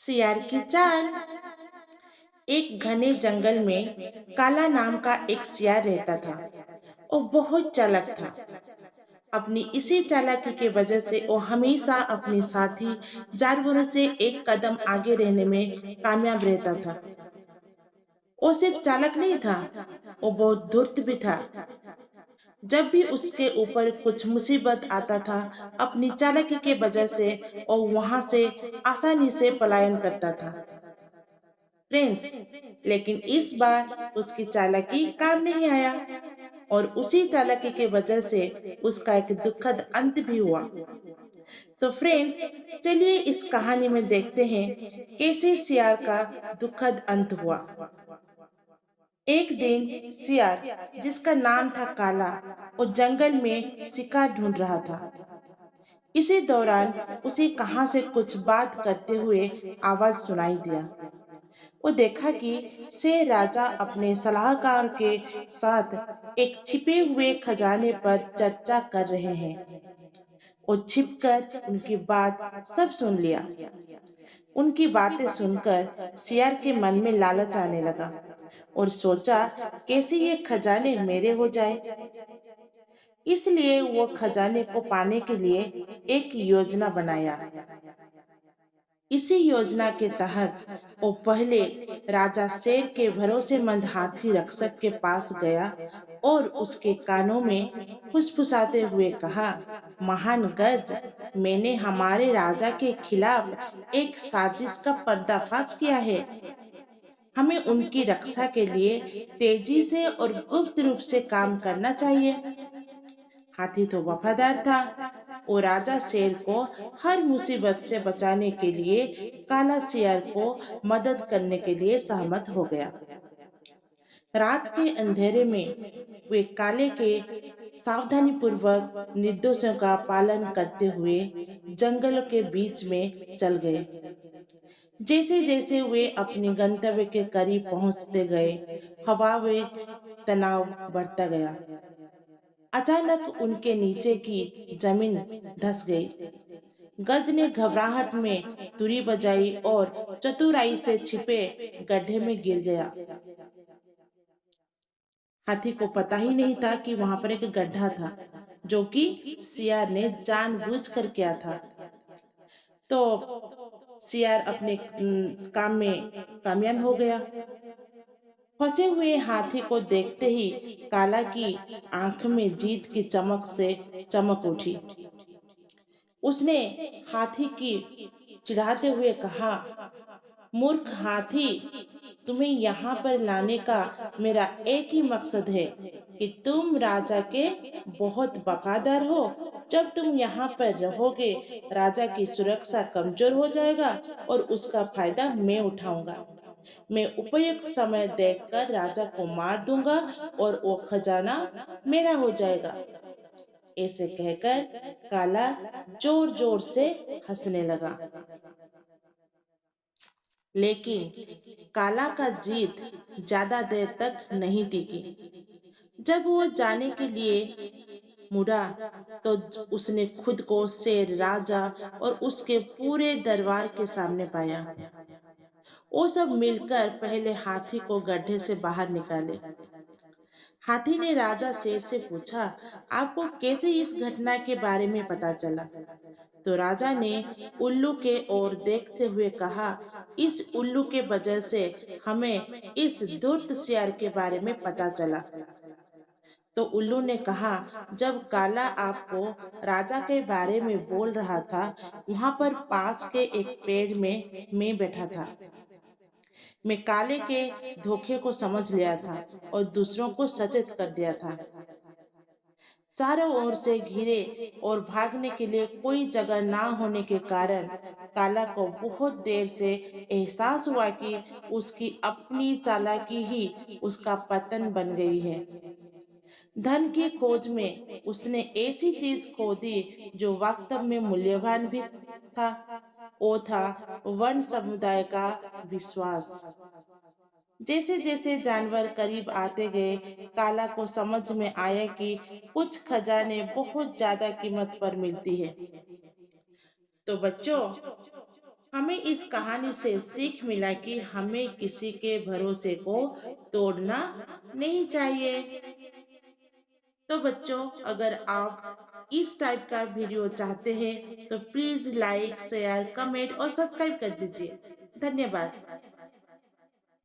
सियार की चाल। एक घने जंगल में काला नाम का एक सियार रहता था। वो बहुत चालाक था। अपनी इसी चालाकी के वजह से वो हमेशा अपने साथी जानवरों से एक कदम आगे रहने में कामयाब रहता था। वो सिर्फ चालाक नहीं था, वो बहुत धूर्त भी था। जब भी उसके ऊपर कुछ मुसीबत आता था, अपनी चालाकी के वजह से वो वहां से आसानी से पलायन करता था। फ्रेंड्स, लेकिन इस बार उसकी चालाकी काम नहीं आया और उसी चालाकी के वजह से उसका एक दुखद अंत भी हुआ। तो फ्रेंड्स, चलिए इस कहानी में देखते हैं कैसे सियार का दुखद अंत हुआ। एक दिन सियार, जिसका नाम था काला, वो जंगल में शिकार ढूंढ रहा था। इसी दौरान उसे कहां से कुछ बात करते हुए आवाज सुनाई दिया। वो देखा कि शेर राजा अपने सलाहकार के साथ एक छिपे हुए खजाने पर चर्चा कर रहे हैं। वो छिपकर उनकी बात सब सुन लिया। उनकी बातें सुनकर सियार के मन में लालच आने लगा और सोचा, कैसे ये खजाने मेरे हो जाए। इसलिए वो खजाने को पाने के लिए एक योजना बनाया। इसी योजना के तहत वो पहले राजा शेर के भरोसेमंद हाथी रक्षक के पास गया और उसके कानों में फुसफुसाते हुए कहा, महान गज, मैंने हमारे राजा के खिलाफ एक साजिश का पर्दाफाश किया है। हमें उनकी रक्षा के लिए तेजी से और गुप्त रूप से काम करना चाहिए। हाथी तो वफादार था। वो राजा शेर को हर मुसीबत से बचाने के लिए काला शेर को मदद करने के लिए सहमत हो गया। रात के अंधेरे में वे काले के सावधानी पूर्वक निर्देशों का पालन करते हुए जंगल के बीच में चल गए। जैसे जैसे वे अपने गंतव्य के करीब पहुंचते गए, हवा में तनाव बढ़ता गया। अचानक उनके नीचे की जमीन धंस गई। गज ने घबराहट में तुरी बजाई और चतुराई से छिपे गड्ढे में गिर गया। हाथी को पता ही नहीं था कि वहां पर एक गड्ढा था, जो कि सियार ने जानबूझकर किया था। तो सियार अपने काम में कामयाब हो गया। फंसे हुए हाथी को देखते ही काला की आंख में जीत की चमक से चमक उठी। उसने हाथी की चिढ़ाते हुए कहा, मूर्ख हाथी, तुम्हें यहाँ पर लाने का मेरा एक ही मकसद है कि तुम राजा के बहुत वफादार हो। जब तुम यहाँ पर रहोगे, राजा की सुरक्षा कमजोर हो जाएगा और उसका फायदा मैं उठाऊंगा। मैं उपयुक्त समय देखकर राजा को मार दूंगा और वो खजाना मेरा हो जाएगा। ऐसे कहकर काला जोर जोर से हंसने लगा। लेकिन काला का जीत ज्यादा देर तक नहीं टिकी। जब वो जाने के लिए मुड़ा, तो उसने खुद को शेर राजा और उसके पूरे दरबार के सामने पाया। वो सब मिलकर पहले हाथी को गड्ढे से बाहर निकाले। हाथी ने राजा शेर से पूछा, आपको कैसे इस घटना के बारे में पता चला? तो राजा ने उल्लू के ओर देखते हुए कहा, इस उल्लू के वजह से हमें इस धूर्त शेर के बारे में पता चला। तो उल्लू ने कहा, जब काला आपको राजा के बारे में बोल रहा था, वहां पर पास के एक पेड़ में मैं बैठा था। मैं काले के धोखे को समझ लिया था और दूसरों को सचेत कर दिया था। चारों ओर से घिरे और भागने के लिए कोई जगह ना होने के कारण काला को बहुत देर से एहसास हुआ कि उसकी अपनी चालाकी ही उसका पतन बन गई है। धन की खोज में उसने ऐसी चीज खो दी जो वास्तव में मूल्यवान भी था। वो था वन समुदाय का विश्वास। जैसे जैसे जानवर करीब आते गए, काला को समझ में आया कि कुछ खजाने बहुत ज्यादा कीमत पर मिलती है। तो बच्चों, हमें इस कहानी से सीख मिला कि हमें किसी के भरोसे को तोड़ना नहीं चाहिए। तो बच्चों, अगर आप इस टाइप का वीडियो चाहते हैं तो प्लीज लाइक, शेयर, कमेंट और सब्सक्राइब कर दीजिए। धन्यवाद।